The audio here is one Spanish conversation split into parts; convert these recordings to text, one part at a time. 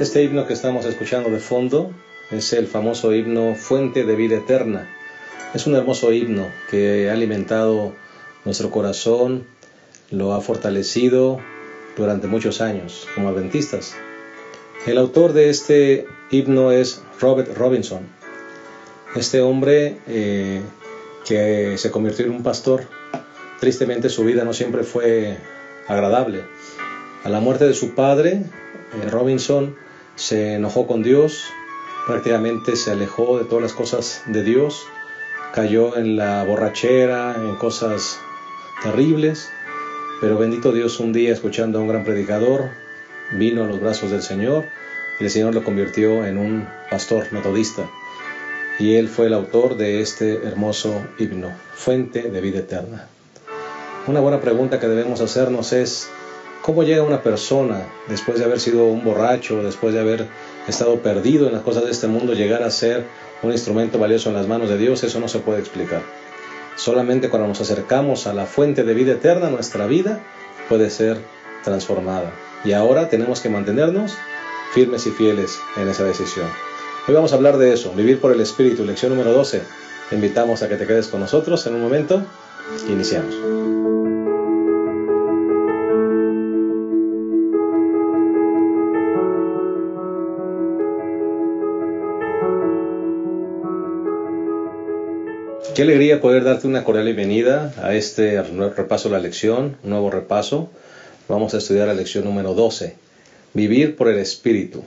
Este himno que estamos escuchando de fondo es el famoso himno Fuente de Vida Eterna. Es un hermoso himno que ha alimentado nuestro corazón, lo ha fortalecido durante muchos años como adventistas. El autor de este himno es Robert Robinson. Este hombre que se convirtió en un pastor, tristemente su vida no siempre fue agradable. A la muerte de su padre, Robinson se enojó con Dios, prácticamente se alejó de todas las cosas de Dios, cayó en la borrachera, en cosas terribles, pero bendito Dios, un día escuchando a un gran predicador, vino a los brazos del Señor y el Señor lo convirtió en un pastor metodista. Y él fue el autor de este hermoso himno, Fuente de Vida Eterna. Una buena pregunta que debemos hacernos es: ¿cómo llega una persona, después de haber sido un borracho, después de haber estado perdido en las cosas de este mundo, llegar a ser un instrumento valioso en las manos de Dios? Eso no se puede explicar. Solamente cuando nos acercamos a la fuente de vida eterna, nuestra vida puede ser transformada. Y ahora tenemos que mantenernos firmes y fieles en esa decisión. Hoy vamos a hablar de eso, vivir por el Espíritu, lección número 12. Te invitamos a que te quedes con nosotros en un momento. Iniciamos. Qué alegría poder darte una cordial bienvenida a este repaso de la lección, un nuevo repaso. Vamos a estudiar la lección número 12, vivir por el Espíritu.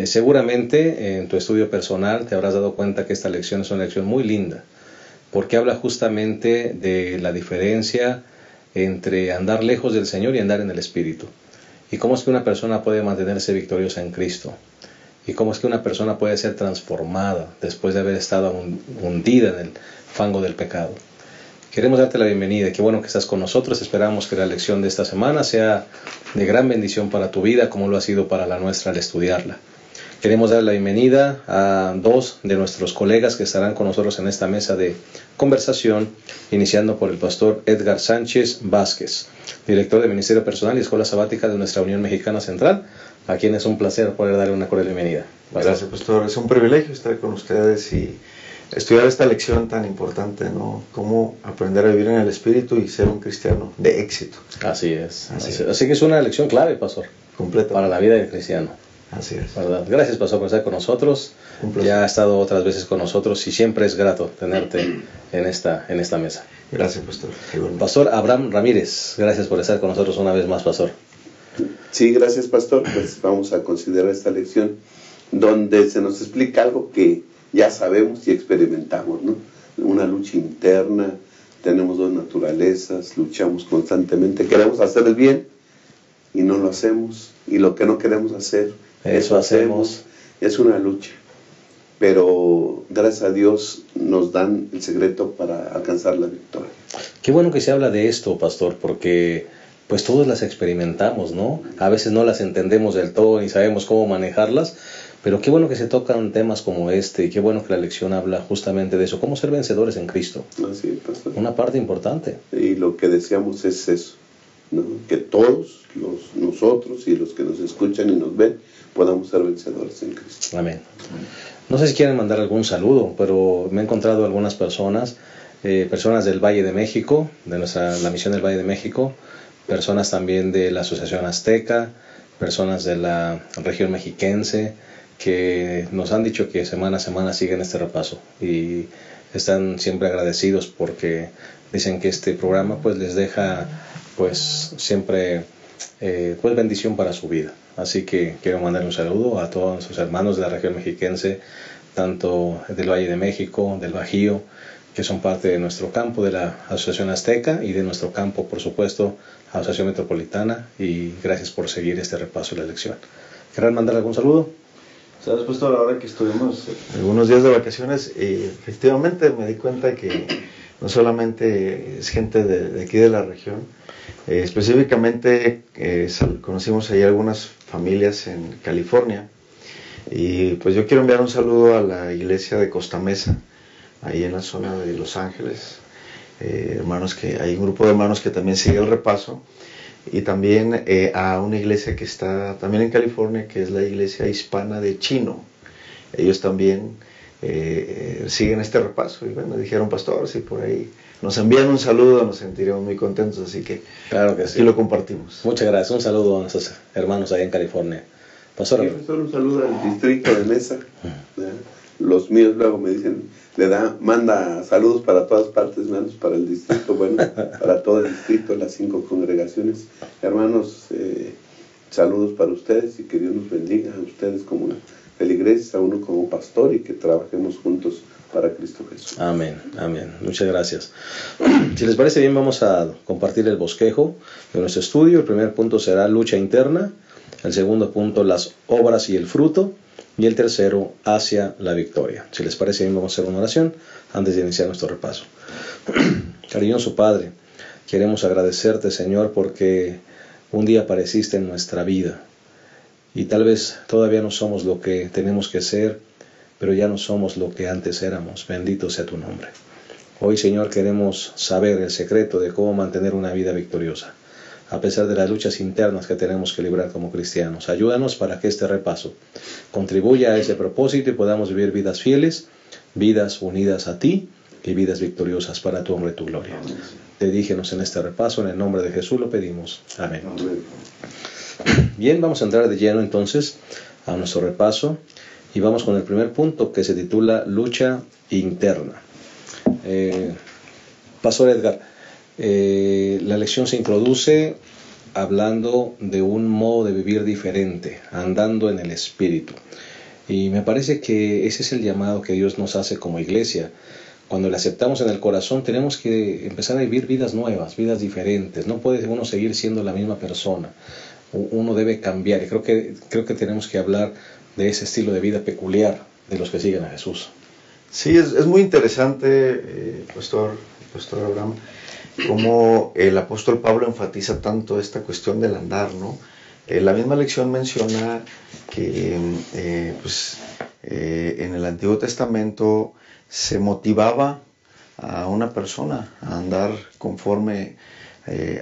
Seguramente en tu estudio personal te habrás dado cuenta que esta lección es una lección muy linda, porque habla justamente de la diferencia entre andar lejos del Señor y andar en el Espíritu. Y cómo es que una persona puede mantenerse victoriosa en Cristo. Y cómo es que una persona puede ser transformada después de haber estado hundida en el fango del pecado. Queremos darte la bienvenida. Qué bueno que estás con nosotros. Esperamos que la lección de esta semana sea de gran bendición para tu vida, como lo ha sido para la nuestra al estudiarla. Queremos dar la bienvenida a dos de nuestros colegas que estarán con nosotros en esta mesa de conversación, iniciando por el pastor Edgar Sánchez Vázquez, director de Ministerio Personal y Escuela Sabática de nuestra Unión Mexicana Central, a quien es un placer poder darle una cordial bienvenida. Gracias, pastor. Es un privilegio estar con ustedes y estudiar esta lección tan importante, ¿no? Cómo aprender a vivir en el Espíritu y ser un cristiano de éxito. Así es. Así que es una lección clave, pastor, completa para la vida del cristiano. Así es. ¿Verdad? Gracias, pastor, por estar con nosotros. Ya ha estado otras veces con nosotros y siempre es grato tenerte en esta mesa. Gracias, pastor. Pastor Abraham Ramírez, gracias por estar con nosotros una vez más, pastor. Sí, gracias, pastor. Pues vamos a considerar esta lección donde se nos explica algo que ya sabemos y experimentamos, ¿no? Una lucha interna, tenemos dos naturalezas, luchamos constantemente, queremos hacer el bien y no lo hacemos, y lo que no queremos hacer, eso hacemos. Es una lucha, pero gracias a Dios nos dan el secreto para alcanzar la victoria. Qué bueno que se habla de esto, pastor, porque pues todos las experimentamos, ¿no? A veces no las entendemos del todo ni sabemos cómo manejarlas, pero qué bueno que se tocan temas como este y qué bueno que la lección habla justamente de eso, cómo ser vencedores en Cristo. Así es, pastor. Una parte importante. Y lo que deseamos es eso, ¿no? Que todos nosotros y los que nos escuchan y nos ven podamos ser vencedores en Cristo. Amén. No sé si quieren mandar algún saludo, pero me he encontrado algunas personas del Valle de México, de la misión del Valle de México, personas también de la Asociación Azteca, personas de la región mexiquense, que nos han dicho que semana a semana siguen este repaso y están siempre agradecidos porque dicen que este programa pues les deja pues siempre pues bendición para su vida. Así que quiero mandar un saludo a todos sus hermanos de la región mexiquense, tanto del Valle de México, del Bajío, que son parte de nuestro campo de la Asociación Azteca y de nuestro campo, por supuesto, Asociación Metropolitana, y gracias por seguir este repaso de la lección. ¿Querrán mandar algún saludo? Sabes, pastor, ahora que estuvimos algunos días de vacaciones, efectivamente me di cuenta que no solamente es gente de aquí de la región, específicamente conocimos ahí algunas familias en California, y pues yo quiero enviar un saludo a la iglesia de Costa Mesa, ahí en la zona de Los Ángeles. Hermanos, que hay un grupo de hermanos que también sigue el repaso, y también a una iglesia que está también en California, que es la Iglesia Hispana de Chino. Ellos también siguen este repaso y bueno, dijeron, pastor, si por ahí nos envían un saludo, nos sentiremos muy contentos, así que claro que aquí sí. lo compartimos. Muchas gracias, un saludo a nuestros hermanos allá en California. Pastor, sí, pastor, un saludo al distrito de Mesa. Los míos luego me dicen, manda saludos para todas partes, menos para el distrito, bueno, para todo el distrito, las 5 congregaciones. Hermanos, saludos para ustedes y que Dios nos bendiga a ustedes como feligreses, a uno como pastor y que trabajemos juntos para Cristo Jesús. Amén, amén. Muchas gracias. Si les parece bien, vamos a compartir el bosquejo de nuestro estudio. El primer punto será lucha interna, el segundo punto las obras y el fruto, y el tercero hacia la victoria. Si les parece bien, vamos a hacer una oración antes de iniciar nuestro repaso. Cariñoso Padre, queremos agradecerte, Señor, porque un día apareciste en nuestra vida y tal vez todavía no somos lo que tenemos que ser, pero ya no somos lo que antes éramos. Bendito sea tu nombre. Hoy, Señor, queremos saber el secreto de cómo mantener una vida victoriosa, a pesar de las luchas internas que tenemos que librar como cristianos. Ayúdanos para que este repaso contribuya a ese propósito y podamos vivir vidas fieles, vidas unidas a ti y vidas victoriosas para tu honra y tu gloria. Dedígenos en este repaso, en el nombre de Jesús lo pedimos. Amén. Bien, vamos a entrar de lleno entonces a nuestro repaso y vamos con el primer punto que se titula lucha interna. Pastor Edgar, la lección se introduce hablando de un modo de vivir diferente, andando en el Espíritu. Y me parece que ese es el llamado que Dios nos hace como iglesia. Cuando le aceptamos en el corazón, tenemos que empezar a vivir vidas nuevas, vidas diferentes. No puede uno seguir siendo la misma persona. Uno debe cambiar. Y creo que tenemos que hablar de ese estilo de vida peculiar de los que siguen a Jesús. Sí, es muy interesante, Pastor Abraham, cómo el apóstol Pablo enfatiza tanto esta cuestión del andar, ¿no? La misma lección menciona que en el Antiguo Testamento se motivaba a una persona a andar conforme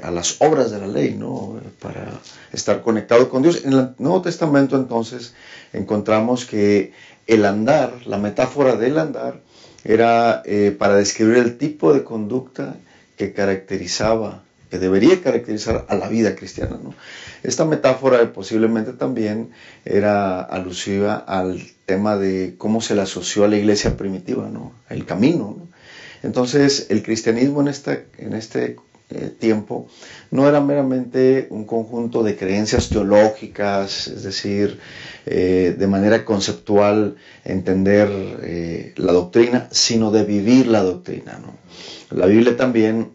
a las obras de la ley, ¿no? Para estar conectado con Dios. En el Nuevo Testamento entonces encontramos que el andar, la metáfora del andar, era para describir el tipo de conducta que debería caracterizar a la vida cristiana, ¿no? Esta metáfora posiblemente también era alusiva al tema de cómo se le asoció a la iglesia primitiva, ¿no? El camino, ¿no? Entonces, el cristianismo en este tiempo no era meramente un conjunto de creencias teológicas, es decir, de manera conceptual entender la doctrina, sino de vivir la doctrina, ¿no? La Biblia también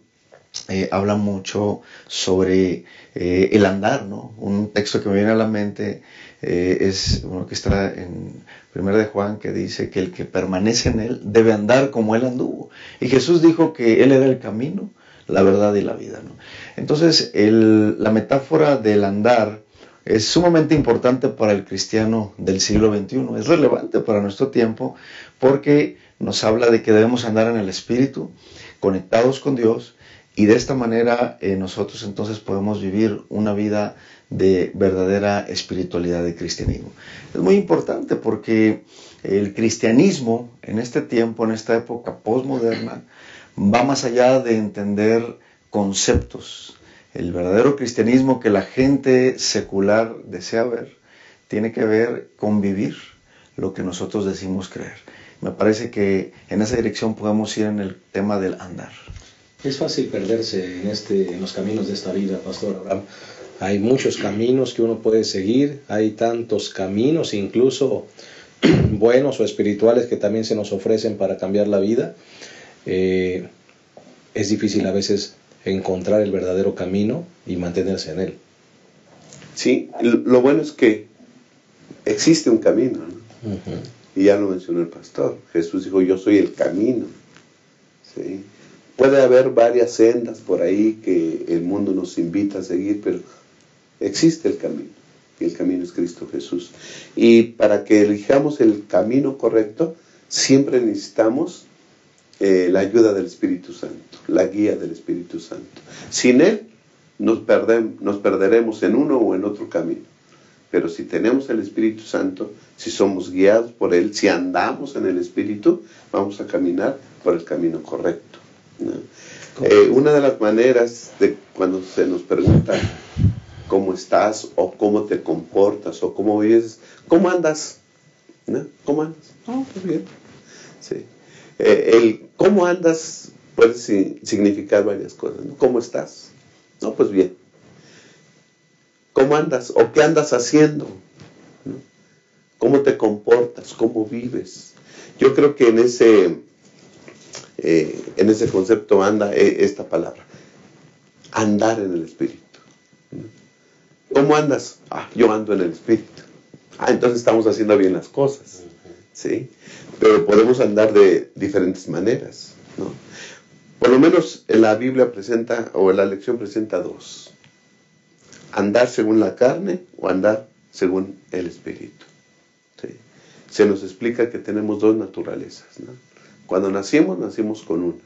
habla mucho sobre el andar, ¿no? Un texto que me viene a la mente es uno que está en 1 de Juan, que dice que el que permanece en él debe andar como él anduvo. Y Jesús dijo que él era el camino, la verdad y la vida, ¿no? Entonces, la metáfora del andar es sumamente importante para el cristiano del siglo XXI. Es relevante para nuestro tiempo porque nos habla de que debemos andar en el Espíritu, conectados con Dios, y de esta manera nosotros entonces podemos vivir una vida de verdadera espiritualidad de cristianismo. Es muy importante porque el cristianismo en este tiempo, en esta época postmoderna, va más allá de entender conceptos. El verdadero cristianismo que la gente secular desea ver tiene que ver con vivir lo que nosotros decimos creer. Me parece que en esa dirección podemos ir en el tema del andar. Es fácil perderse en los caminos de esta vida, Pastor Abraham. Hay muchos caminos que uno puede seguir, hay tantos caminos, incluso buenos o espirituales, que también se nos ofrecen para cambiar la vida. Es difícil a veces encontrar el verdadero camino y mantenerse en él. Sí, lo bueno es que existe un camino, ¿no? Uh-huh. Y ya lo mencionó el pastor. Jesús dijo, yo soy el camino. ¿Sí? Puede haber varias sendas por ahí que el mundo nos invita a seguir, pero existe el camino. Y el camino es Cristo Jesús. Y para que elijamos el camino correcto, siempre necesitamos la ayuda del Espíritu Santo, la guía del Espíritu Santo. Sin Él nos perderemos en uno o en otro camino. Pero si tenemos el Espíritu Santo, si somos guiados por Él, si andamos en el Espíritu, vamos a caminar por el camino correcto, ¿no? Una de las maneras de cuando se nos pregunta cómo estás, o cómo te comportas, o cómo vives, ¿cómo andas? ¿No? ¿Cómo andas? Pues bien. Sí. El cómo andas puede significar varias cosas, ¿no? ¿Cómo estás? No, pues bien. ¿Cómo andas? ¿O qué andas haciendo? ¿No? ¿Cómo te comportas? ¿Cómo vives? Yo creo que en ese concepto anda esta palabra. Andar en el Espíritu. ¿No? ¿Cómo andas? Yo ando en el Espíritu. Entonces estamos haciendo bien las cosas. ¿Sí? Pero podemos andar de diferentes maneras, ¿no? Por lo menos en la Biblia presenta, o en la lección presenta dos. Andar según la carne o andar según el Espíritu. ¿Sí? Se nos explica que tenemos dos naturalezas, ¿no? Cuando nacimos con una.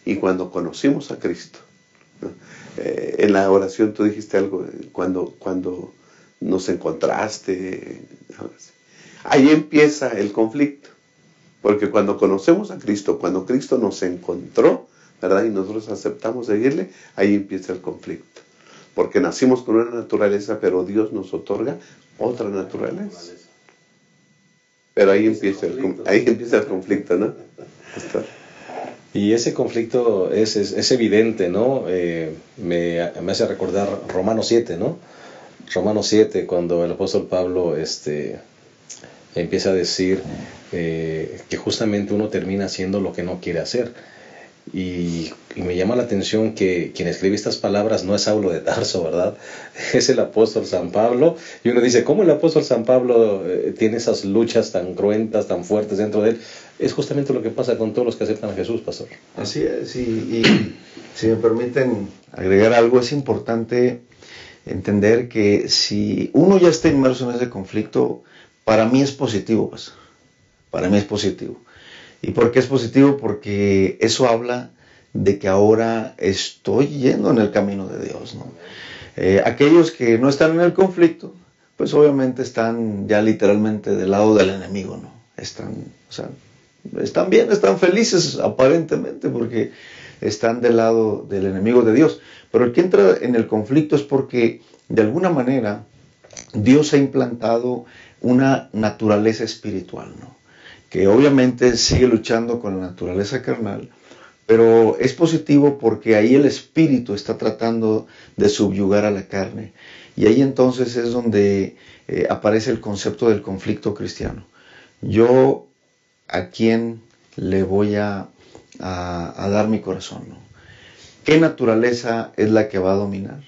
Y cuando conocimos a Cristo, ¿no? En la oración tú dijiste algo, cuando nos encontraste, ahí empieza el conflicto. Porque cuando conocemos a Cristo, cuando Cristo nos encontró, ¿verdad? Y nosotros aceptamos seguirle, ahí empieza el conflicto. Porque nacimos con una naturaleza, pero Dios nos otorga otra naturaleza. Pero ahí empieza el conflicto, ¿no? Y ese conflicto es evidente, ¿no? Me hace recordar Romanos 7, ¿no? Romanos 7, cuando el apóstol Pablo empieza a decir que justamente uno termina haciendo lo que no quiere hacer. Y me llama la atención que quien escribe estas palabras no es Saulo de Tarso, ¿verdad? Es el apóstol San Pablo. Y uno dice, ¿cómo el apóstol San Pablo tiene esas luchas tan cruentas, tan fuertes dentro de él? Es justamente lo que pasa con todos los que aceptan a Jesús, pastor. Así es, y si me permiten agregar algo, es importante entender que si uno ya está inmerso en ese conflicto, para mí es positivo, pastor. Para mí es positivo. ¿Y por qué es positivo? Porque eso habla de que ahora estoy yendo en el camino de Dios, ¿no? Aquellos que no están en el conflicto, pues obviamente están ya literalmente del lado del enemigo, ¿no? Están bien, están felices aparentemente porque están del lado del enemigo de Dios. Pero el que entra en el conflicto es porque de alguna manera Dios ha implantado una naturaleza espiritual, ¿no? Que obviamente sigue luchando con la naturaleza carnal, pero es positivo porque ahí el espíritu está tratando de subyugar a la carne. Y ahí entonces es donde aparece el concepto del conflicto cristiano. Yo, ¿a quién le voy a dar mi corazón, ¿no? ¿Qué naturaleza es la que va a dominar?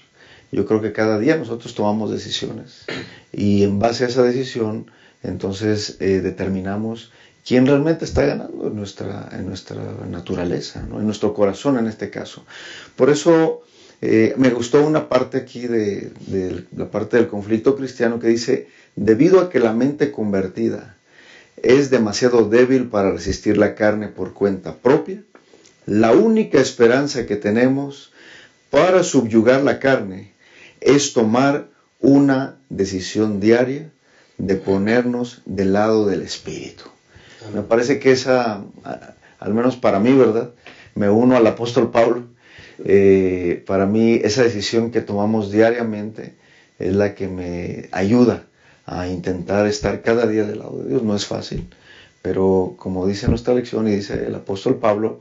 Yo creo que cada día nosotros tomamos decisiones y en base a esa decisión entonces determinamos quién realmente está ganando en nuestra naturaleza, ¿no? En nuestro corazón en este caso. Por eso me gustó una parte aquí de la parte del conflicto cristiano que dice, debido a que la mente convertida es demasiado débil para resistir la carne por cuenta propia, la única esperanza que tenemos para subyugar la carne es tomar una decisión diaria de ponernos del lado del Espíritu. Me parece que esa, al menos para mí, ¿verdad? Me uno al apóstol Pablo. Para mí esa decisión que tomamos diariamente es la que me ayuda a intentar estar cada día del lado de Dios. No es fácil, pero como dice nuestra lección y dice el apóstol Pablo,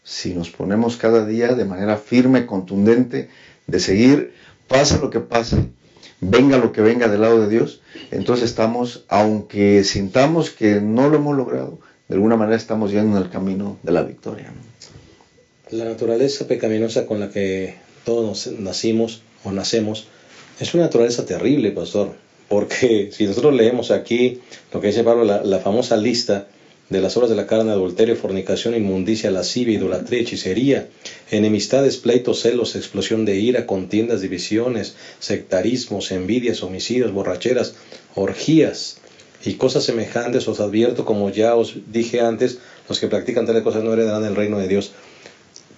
si nos ponemos cada día de manera firme, contundente, de seguir, pase lo que pase, venga lo que venga del lado de Dios, entonces estamos, aunque sintamos que no lo hemos logrado, de alguna manera estamos yendo en el camino de la victoria, ¿no? La naturaleza pecaminosa con la que todos nacemos es una naturaleza terrible, pastor, porque si nosotros leemos aquí lo que dice Pablo, la famosa lista de las obras de la carne, adulterio, fornicación, inmundicia, lascivia, idolatría, hechicería, enemistades, pleitos, celos, explosión de ira, contiendas, divisiones, sectarismos, envidias, homicidios, borracheras, orgías y cosas semejantes, os advierto, como ya os dije antes, los que practican tales cosas no heredarán el reino de Dios.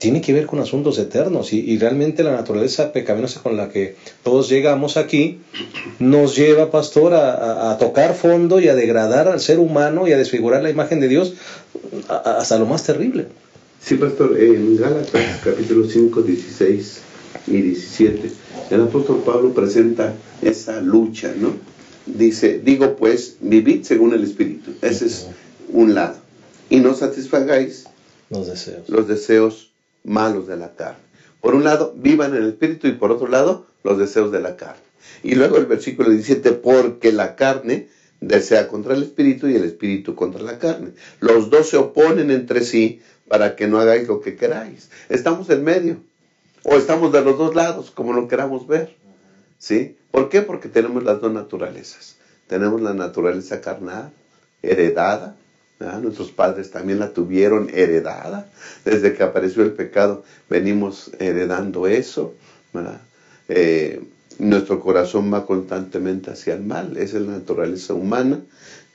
tiene que ver con asuntos eternos y realmente la naturaleza pecaminosa con la que todos llegamos aquí nos lleva, pastor, a tocar fondo y a degradar al ser humano y a desfigurar la imagen de Dios hasta lo más terrible. Sí, pastor, en Gálatas capítulo 5, 16 y 17, el apóstol Pablo presenta esa lucha, ¿no? Dice, digo pues, vivid según el Espíritu. Ese es un lado. Y no satisfagáis los deseos malos de la carne. Por un lado, vivan en el Espíritu, y por otro lado, los deseos de la carne. Y luego el versículo 17, porque la carne desea contra el Espíritu y el Espíritu contra la carne. Los dos se oponen entre sí para que no hagáis lo que queráis. Estamos en medio, o estamos de los dos lados, como lo queramos ver. ¿Sí? ¿Por qué? Porque tenemos las dos naturalezas. Tenemos la naturaleza carnal, heredada. ¿Verdad? Nuestros padres también la tuvieron heredada. Desde que apareció el pecado venimos heredando eso. ¿Verdad? Nuestro corazón va constantemente hacia el mal. Esa es la naturaleza humana,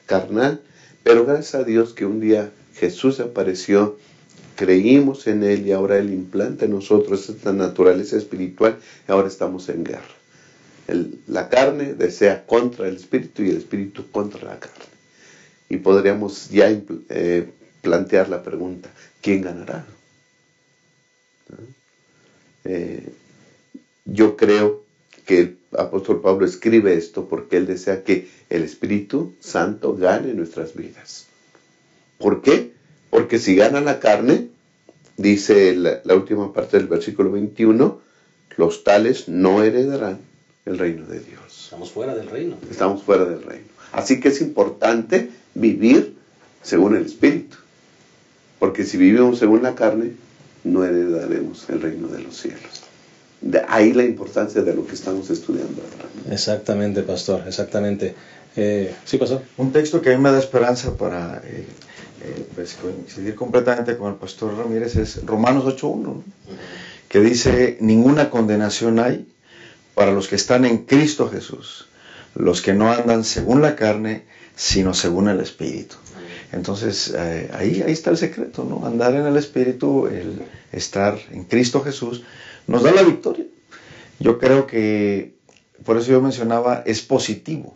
carnal. Pero gracias a Dios que un día Jesús apareció, creímos en Él y ahora Él implanta en nosotros esta naturaleza espiritual y ahora estamos en guerra. La carne desea contra el Espíritu y el Espíritu contra la carne. Y podríamos ya plantear la pregunta, ¿quién ganará? Yo creo que el apóstol Pablo escribe esto porque él desea que el Espíritu Santo gane nuestras vidas. ¿Por qué? Porque si gana la carne, dice la última parte del versículo 21, los tales no heredarán el reino de Dios. Estamos fuera del reino. Estamos fuera del reino. Así que es importante vivir según el Espíritu. Porque si vivimos según la carne, no heredaremos el reino de los cielos. De ahí la importancia de lo que estamos estudiando ahora. Exactamente, pastor, exactamente. Sí, pastor. Un texto que a mí me da esperanza para pues coincidir completamente con el pastor Ramírez es Romanos 8.1, ¿no? Que dice, ninguna condenación hay para los que están en Cristo Jesús, los que no andan según la carne, sino según el Espíritu. Entonces, ahí está el secreto, ¿no? Andar en el Espíritu, el estar en Cristo Jesús, nos da la victoria. Yo creo que, por eso yo mencionaba, es positivo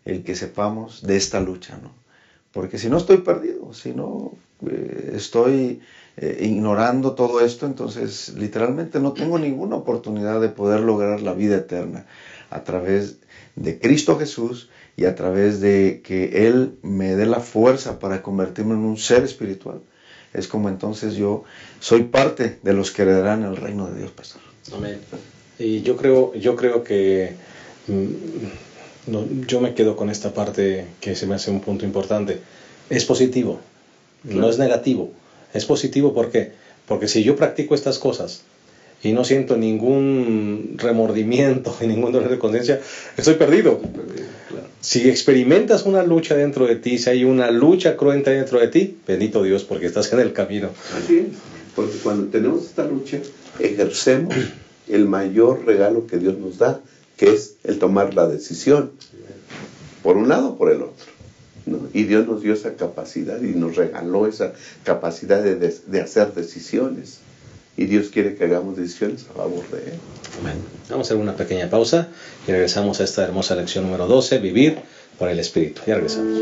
el que sepamos de esta lucha, ¿no? Porque si no estoy perdido, si no estoy ignorando todo esto, entonces literalmente no tengo ninguna oportunidad de poder lograr la vida eterna a través de Cristo Jesús y a través de que Él me dé la fuerza para convertirme en un ser espiritual. Es como entonces yo soy parte de los que heredarán el reino de Dios, pastor. Amén. Y yo creo que yo me quedo con esta parte que se me hace un punto importante. Es positivo, claro. No es negativo. Es positivo, ¿por qué? Porque si yo practico estas cosas y no siento ningún remordimiento y ningún dolor de conciencia, estoy perdido. Claro. Si experimentas una lucha dentro de ti, si hay una lucha cruenta dentro de ti, bendito Dios, porque estás en el camino. Así es, porque cuando tenemos esta lucha, ejercemos el mayor regalo que Dios nos da, que es el tomar la decisión, por un lado o por el otro, ¿no? Y Dios nos dio esa capacidad y nos regaló esa capacidad de hacer decisiones. Y Dios quiere que hagamos decisiones a favor de Él. Amén. Vamos a hacer una pequeña pausa y regresamos a esta hermosa lección número 12, vivir por el Espíritu. Ya regresamos.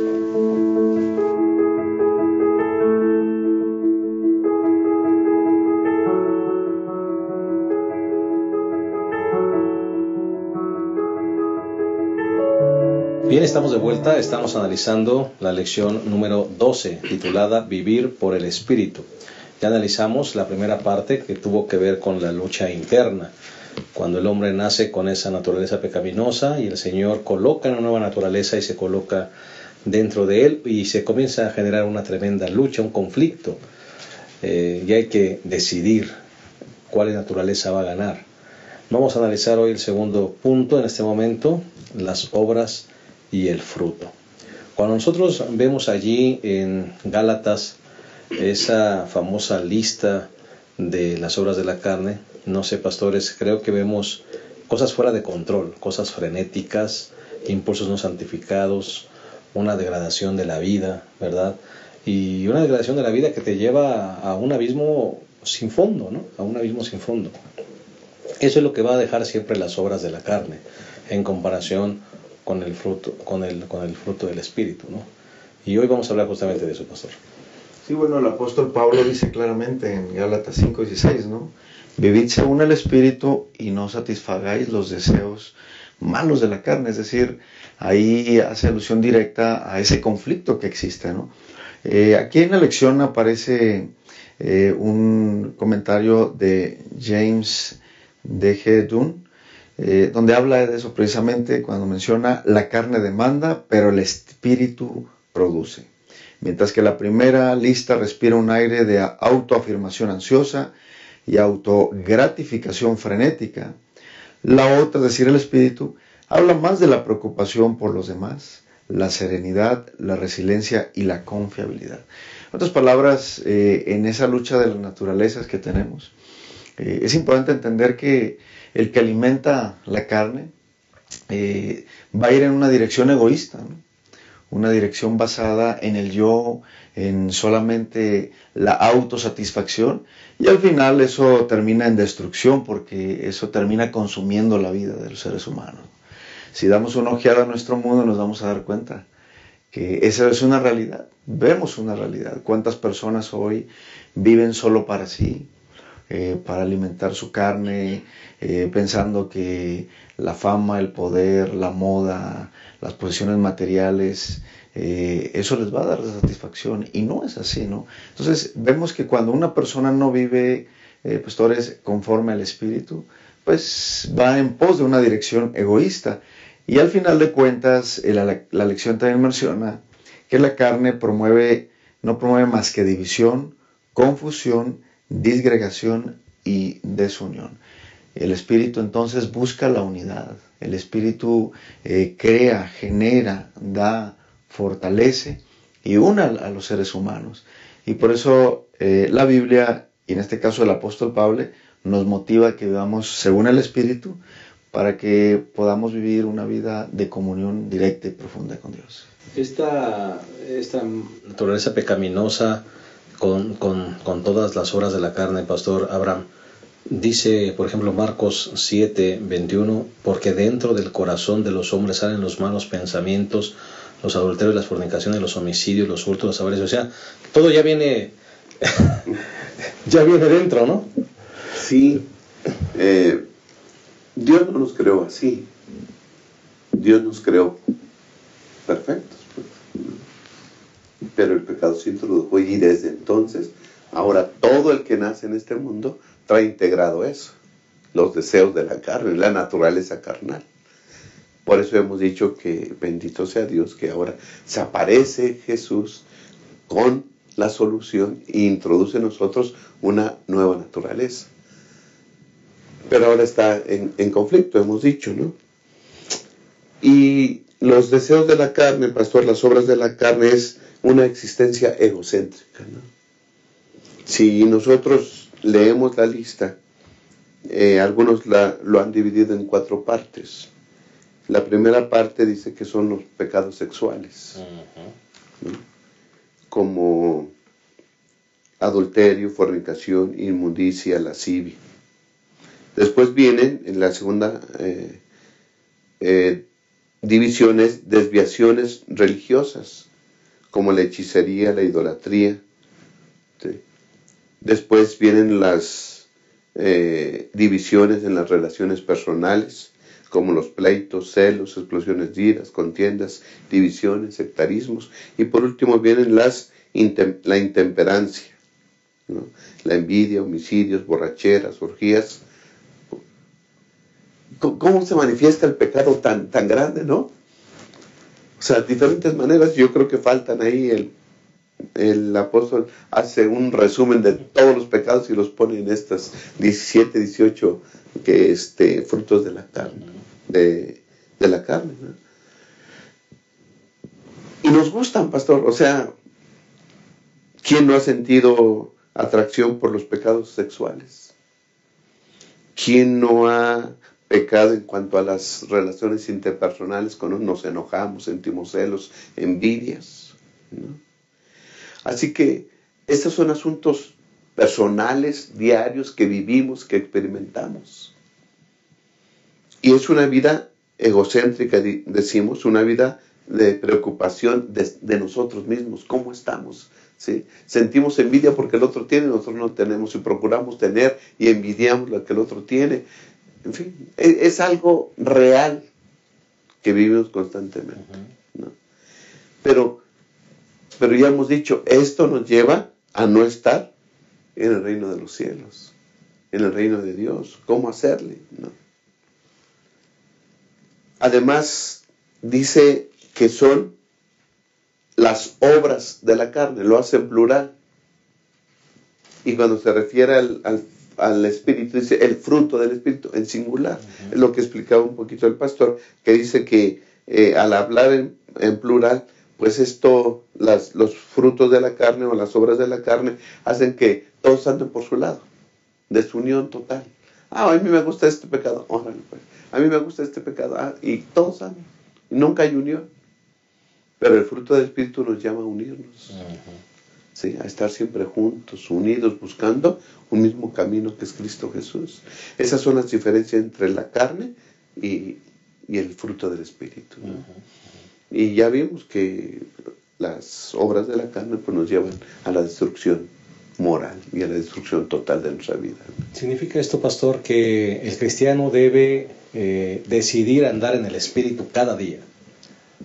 Bien, estamos de vuelta, estamos analizando la lección número 12, titulada Vivir por el Espíritu. Ya analizamos la primera parte que tuvo que ver con la lucha interna, cuando el hombre nace con esa naturaleza pecaminosa y el Señor coloca una nueva naturaleza y se coloca dentro de él y se comienza a generar una tremenda lucha, un conflicto. Y hay que decidir cuál naturaleza va a ganar. Vamos a analizar hoy el segundo punto en este momento, las obras y el fruto. Cuando nosotros vemos allí en Gálatas esa famosa lista de las obras de la carne, no sé, pastores, creo que vemos cosas fuera de control, cosas frenéticas, impulsos no santificados, una degradación de la vida, ¿verdad? Y una degradación de la vida que te lleva a un abismo sin fondo, ¿no? A un abismo sin fondo. Eso es lo que va a dejar siempre las obras de la carne en comparación con el fruto, con el fruto del Espíritu, ¿no? Y hoy vamos a hablar justamente de eso, pastor. Sí, bueno, el apóstol Pablo dice claramente en Gálatas 5:16, ¿no? Vivid según el Espíritu y no satisfagáis los deseos malos de la carne. Es decir, ahí hace alusión directa a ese conflicto que existe, ¿no? Aquí en la lección aparece un comentario de James D.G. Dunn, donde habla de eso precisamente cuando menciona la carne demanda, pero el Espíritu produce. Mientras que la primera lista respira un aire de autoafirmación ansiosa y autogratificación frenética, la otra, es decir, el Espíritu, habla más de la preocupación por los demás, la serenidad, la resiliencia y la confiabilidad. En otras palabras, en esa lucha de las naturalezas que tenemos, es importante entender que el que alimenta la carne va a ir en una dirección egoísta, ¿no? Una dirección basada en el yo, en solamente la autosatisfacción, y al final eso termina en destrucción porque eso termina consumiendo la vida de los seres humanos. Si damos una ojeada a nuestro mundo nos vamos a dar cuenta que esa es una realidad, vemos una realidad. ¿Cuántas personas hoy viven solo para sí, para alimentar su carne, pensando que la fama, el poder, la moda, las posesiones materiales, eso les va a dar satisfacción? Y no es así, ¿no? Entonces vemos que cuando una persona no vive, pastores, conforme al Espíritu, pues va en pos de una dirección egoísta. Y al final de cuentas, la lección también menciona que la carne no promueve más que división, confusión, disgregación y desunión. El Espíritu entonces busca la unidad. El Espíritu crea, genera, da, fortalece y une a los seres humanos. Y por eso la Biblia, y en este caso el apóstol Pablo, nos motiva a que vivamos según el Espíritu para que podamos vivir una vida de comunión directa y profunda con Dios. Esta naturaleza pecaminosa con todas las obras de la carne, pastor Abraham, dice, por ejemplo, Marcos 7:21, porque dentro del corazón de los hombres salen los malos pensamientos, los adulterios, las fornicaciones, los homicidios, los hurtos, los avaricios. O sea, todo ya viene ya viene dentro, ¿no? Sí. Dios no nos creó así. Dios nos creó perfectos, pues. Pero el pecado se introdujo y desde entonces, ahora todo el que nace en este mundo trae integrado eso, los deseos de la carne, la naturaleza carnal. Por eso hemos dicho que bendito sea Dios, que ahora se aparece Jesús con la solución e introduce en nosotros una nueva naturaleza. Pero ahora está en conflicto, hemos dicho, ¿no? Y los deseos de la carne, pastor, las obras de la carne es una existencia egocéntrica, ¿no? Si nosotros leemos la lista, algunos lo han dividido en 4 partes. La primera parte dice que son los pecados sexuales, ¿no? Como adulterio, fornicación, inmundicia, lascivia. Después vienen en la segunda divisiones, desviaciones religiosas, como la hechicería, la idolatría. ¿Sí? Después vienen las divisiones en las relaciones personales, como los pleitos, celos, explosiones de iras, contiendas, divisiones, sectarismos. Y por último vienen la intemperancia, ¿no? La envidia, homicidios, borracheras, orgías. ¿Cómo se manifiesta el pecado tan grande, no? O sea, diferentes maneras. Yo creo que faltan ahí. El apóstol hace un resumen de todos los pecados y los pone en estas 17, 18 frutos de la carne, de la carne, ¿no? Y nos gustan, pastor. O sea, ¿quién no ha sentido atracción por los pecados sexuales? ¿Quién no ha pecado en cuanto a las relaciones interpersonales? Cuando nos enojamos, sentimos celos, envidias, ¿no? Así que estos son asuntos personales, diarios, que vivimos, que experimentamos. Y es una vida egocéntrica, decimos, una vida de preocupación de nosotros mismos, cómo estamos. ¿Sí? Sentimos envidia porque el otro tiene, nosotros no tenemos, y procuramos tener y envidiamos lo que el otro tiene. En fin, es algo real que vivimos constantemente, ¿no? Pero ya hemos dicho, esto nos lleva a no estar en el reino de los cielos, en el reino de Dios. ¿Cómo hacerle? ¿No? Además, dice que son las obras de la carne, lo hace en plural. Y cuando se refiere al Espíritu, dice el fruto del Espíritu en singular. Es lo que explicaba un poquito el pastor, que dice que al hablar en plural, pues los frutos de la carne o las obras de la carne hacen que todos anden por su lado, desunión total. A mí me gusta este pecado, órale pues. A mí me gusta este pecado, y todos andan. Y nunca hay unión. Pero el fruto del Espíritu nos llama a unirnos, ¿sí? A estar siempre juntos, unidos, buscando un mismo camino que es Cristo Jesús. Esas son las diferencias entre la carne y el fruto del Espíritu, ¿no? Y ya vimos que las obras de la carne pues, nos llevan a la destrucción moral y a la destrucción total de nuestra vida. ¿Significa esto, pastor, que el cristiano debe decidir andar en el Espíritu cada día?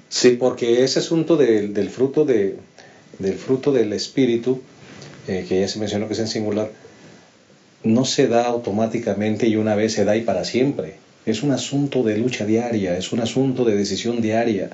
Sí. Porque ese asunto del fruto del Espíritu, que ya se mencionó que es en singular, no se da automáticamente y una vez se da y para siempre. Es un asunto de lucha diaria, es un asunto de decisión diaria.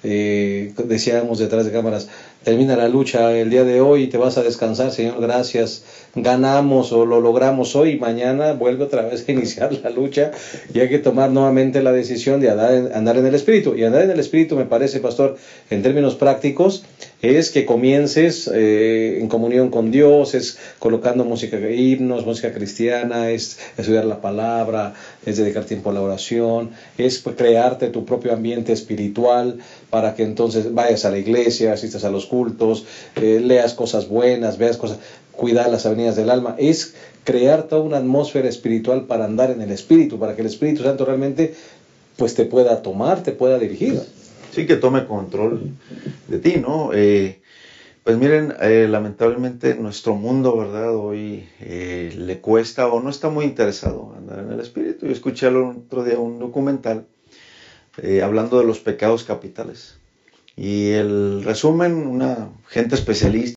Decíamos detrás de cámaras, termina la lucha el día de hoy y te vas a descansar, Señor, gracias, ganamos o lo logramos hoy, y mañana vuelve otra vez a iniciar la lucha y hay que tomar nuevamente la decisión de andar en el Espíritu. Y andar en el Espíritu, me parece, pastor, en términos prácticos, es que comiences en comunión con Dios, es colocando música, himnos, música cristiana, es estudiar la palabra, es dedicar tiempo a la oración, es pues, crearte tu propio ambiente espiritual para que entonces vayas a la iglesia, asistas a los cultos, leas cosas buenas, veas cosas, cuidar las avenidas del alma. Es crear toda una atmósfera espiritual para andar en el Espíritu, para que el Espíritu Santo realmente pues te pueda tomar, te pueda dirigir. Sí, que tome control de ti, ¿no? Pues miren, lamentablemente nuestro mundo, ¿verdad? Hoy le cuesta o no está muy interesado andar en el Espíritu. Yo escuché el otro día un documental hablando de los pecados capitales. Y el resumen, una gente especialista